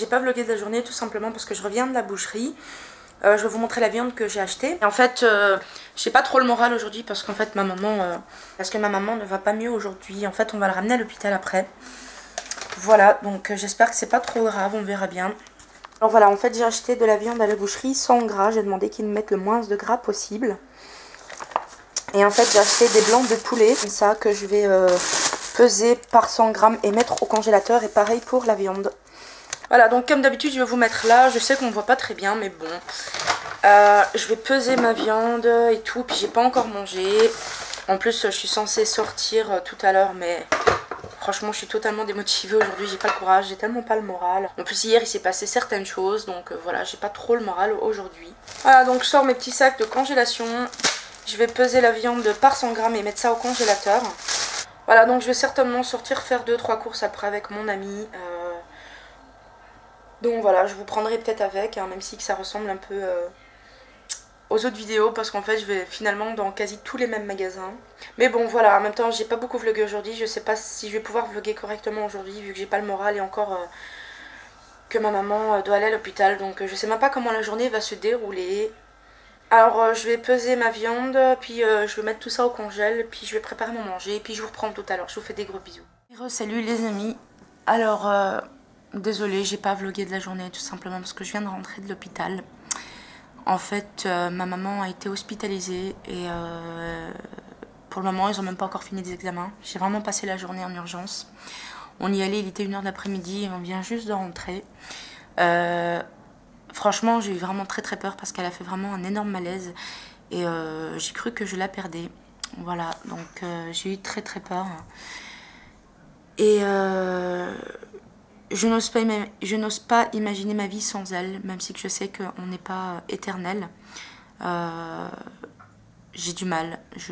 j'ai pas vlogué de la journée tout simplement parce que je reviens de la boucherie. Je vais vous montrer la viande que j'ai achetée. Et en fait, j'ai pas trop le moral aujourd'hui parce qu'en fait ma maman ne va pas mieux aujourd'hui. En fait, on va la ramener à l'hôpital après. Voilà, donc j'espère que c'est pas trop grave, on verra bien. Alors voilà, en fait j'ai acheté de la viande à la boucherie sans gras. J'ai demandé qu'ils me mettent le moins de gras possible. Et en fait j'ai acheté des blancs de poulet, comme ça que je vais peser par 100 grammes et mettre au congélateur. Et pareil pour la viande. Voilà, donc comme d'habitude je vais vous mettre là. Je sais qu'on ne voit pas très bien mais bon. Je vais peser ma viande et tout. Puis j'ai pas encore mangé. En plus je suis censée sortir tout à l'heure mais... Franchement, je suis totalement démotivée aujourd'hui, j'ai pas le courage, j'ai tellement pas le moral. En plus, hier, il s'est passé certaines choses, donc voilà, j'ai pas trop le moral aujourd'hui. Voilà, donc je sors mes petits sacs de congélation. Je vais peser la viande par 100 grammes et mettre ça au congélateur. Voilà, donc je vais certainement sortir faire 2-3 courses après avec mon ami. Donc voilà, je vous prendrai peut-être avec, hein, même si que ça ressemble un peu... aux autres vidéos parce qu'en fait je vais finalement dans quasi tous les mêmes magasins. Mais bon voilà, en même temps j'ai pas beaucoup vlogué aujourd'hui. Je sais pas si je vais pouvoir vlogger correctement aujourd'hui vu que j'ai pas le moral et encore que ma maman doit aller à l'hôpital. Donc je sais même pas comment la journée va se dérouler. Alors je vais peser ma viande, puis je vais mettre tout ça au congèle, puis je vais préparer mon manger et puis je vous reprends tout à l'heure. Je vous fais des gros bisous. Salut les amis. Alors désolée, j'ai pas vlogué de la journée tout simplement parce que je viens de rentrer de l'hôpital. En fait, ma maman a été hospitalisée et pour le moment, ils n'ont même pas encore fini des examens. J'ai vraiment passé la journée en urgence. On y allait, il était 1h de l'après-midi et on vient juste de rentrer. Franchement, j'ai eu vraiment très très peur parce qu'elle a fait vraiment un énorme malaise et j'ai cru que je la perdais. Voilà, donc j'ai eu très très peur. Et... je n'ose pas imaginer ma vie sans elle, même si que je sais qu'on n'est pas éternel. J'ai du mal. Je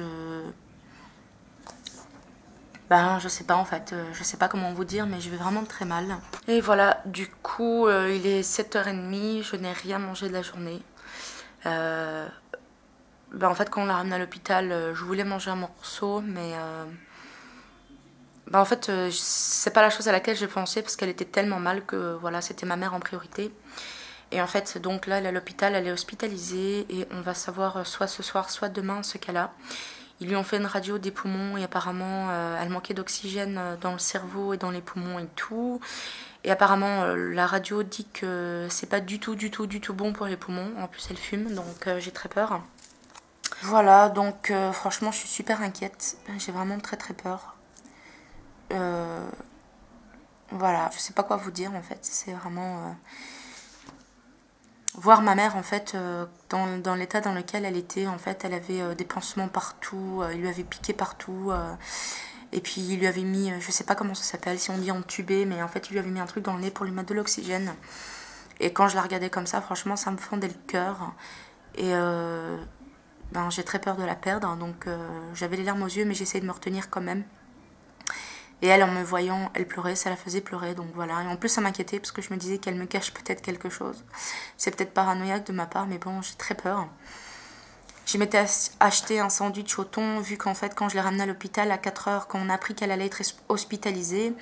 sais pas en fait. Je sais pas comment vous dire, mais je vais vraiment très mal. Et voilà, du coup, il est 7h30. Je n'ai rien mangé de la journée. En fait, quand on l'a ramené à l'hôpital, je voulais manger un morceau, mais... en fait, c'est pas la chose à laquelle j'ai pensé parce qu'elle était tellement mal que voilà, c'était ma mère en priorité. Et en fait, donc là, elle est à l'hôpital, elle est hospitalisée et on va savoir soit ce soir, soit demain ce qu'elle a. Ils lui ont fait une radio des poumons et apparemment, elle manquait d'oxygène dans le cerveau et dans les poumons et tout. Et apparemment, la radio dit que c'est pas du tout bon pour les poumons. En plus, elle fume, donc j'ai très peur. Voilà, donc franchement, je suis super inquiète. J'ai vraiment très très peur. Voilà, je sais pas quoi vous dire en fait, c'est vraiment voir ma mère en fait dans l'état dans lequel elle était. En fait, elle avait des pansements partout, il lui avait piqué partout et puis il lui avait mis, je sais pas comment ça s'appelle, si on dit entubé, mais en fait il lui avait mis un truc dans le nez pour lui mettre de l'oxygène. Et quand je la regardais comme ça, franchement ça me fendait le cœur et j'ai très peur de la perdre, donc j'avais les larmes aux yeux mais j'essayais de me retenir quand même. Et elle, en me voyant, elle pleurait, ça la faisait pleurer, donc voilà. Et en plus, ça m'inquiétait parce que je me disais qu'elle me cache peut-être quelque chose. C'est peut-être paranoïaque de ma part, mais bon, j'ai très peur. Je m'étais acheté un sandwich au thon, vu qu'en fait, quand je l'ai ramenée à l'hôpital à 4h, quand on a appris qu'elle allait être hospitalisée,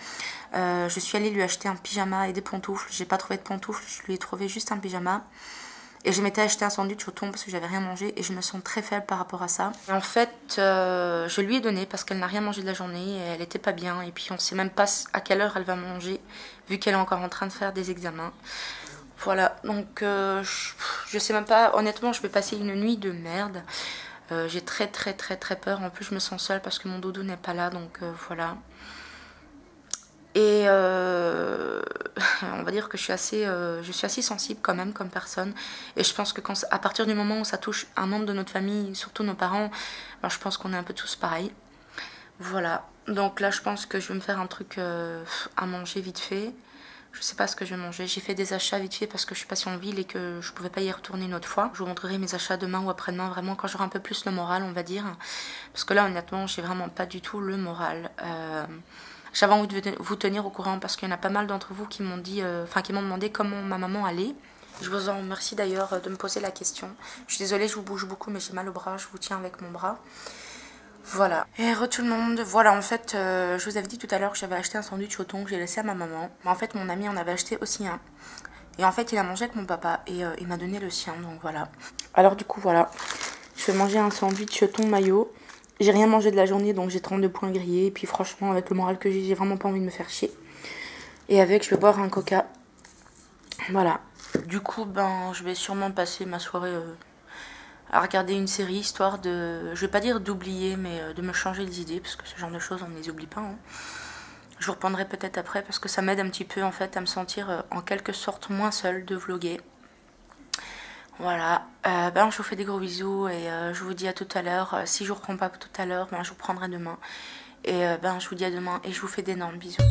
je suis allée lui acheter un pyjama et des pantoufles. J'ai pas trouvé de pantoufles, je lui ai trouvé juste un pyjama. Et je m'étais acheté un sandwich au thon parce que j'avais rien mangé et je me sens très faible par rapport à ça. Et en fait, je lui ai donné parce qu'elle n'a rien mangé de la journée et elle était pas bien. Et puis on sait même pas à quelle heure elle va manger vu qu'elle est encore en train de faire des examens. Voilà, donc je sais même pas, honnêtement je vais passer une nuit de merde. J'ai très peur, en plus je me sens seule parce que mon doudou n'est pas là, donc voilà. Et on va dire que je suis assez sensible quand même comme personne. Et je pense que à partir du moment où ça touche un membre de notre famille, surtout nos parents, je pense qu'on est un peu tous pareils. Voilà, donc là je pense que je vais me faire un truc à manger vite fait. Je sais pas ce que je vais manger. J'ai fait des achats vite fait parce que je suis passée en ville et que je pouvais pas y retourner une autre fois. Je vous montrerai mes achats demain ou après-demain, vraiment quand j'aurai un peu plus le moral, on va dire. Parce que là honnêtement j'ai vraiment pas du tout le moral. J'avais envie de vous tenir au courant parce qu'il y en a pas mal d'entre vous qui m'ont dit, qui m'ont demandé comment ma maman allait. Je vous en remercie d'ailleurs de me poser la question. Je suis désolée, je vous bouge beaucoup mais j'ai mal au bras, je vous tiens avec mon bras. Voilà. Et re tout le monde, voilà en fait, je vous avais dit tout à l'heure que j'avais acheté un sandwich au thon que j'ai laissé à ma maman. Mais en fait mon ami en avait acheté aussi un. Et en fait, il a mangé avec mon papa et il m'a donné le sien, donc voilà. Alors du coup, voilà, je vais manger un sandwich thon mayo. J'ai rien mangé de la journée, donc j'ai 32 points grillés. Et puis franchement, avec le moral que j'ai vraiment pas envie de me faire chier. Et avec, je vais boire un coca. Voilà. Du coup, ben, je vais sûrement passer ma soirée à regarder une série, histoire de, je vais pas dire d'oublier, mais de me changer les idées, parce que ce genre de choses, on ne les oublie pas, hein. Je vous reprendrai peut-être après, parce que ça m'aide un petit peu, en fait, à me sentir en quelque sorte moins seule de vlogger. Voilà, ben, je vous fais des gros bisous et je vous dis à tout à l'heure. Si je vous reprends pas tout à l'heure, ben, je vous prendrai demain. Et ben, je vous dis à demain et je vous fais d'énormes bisous.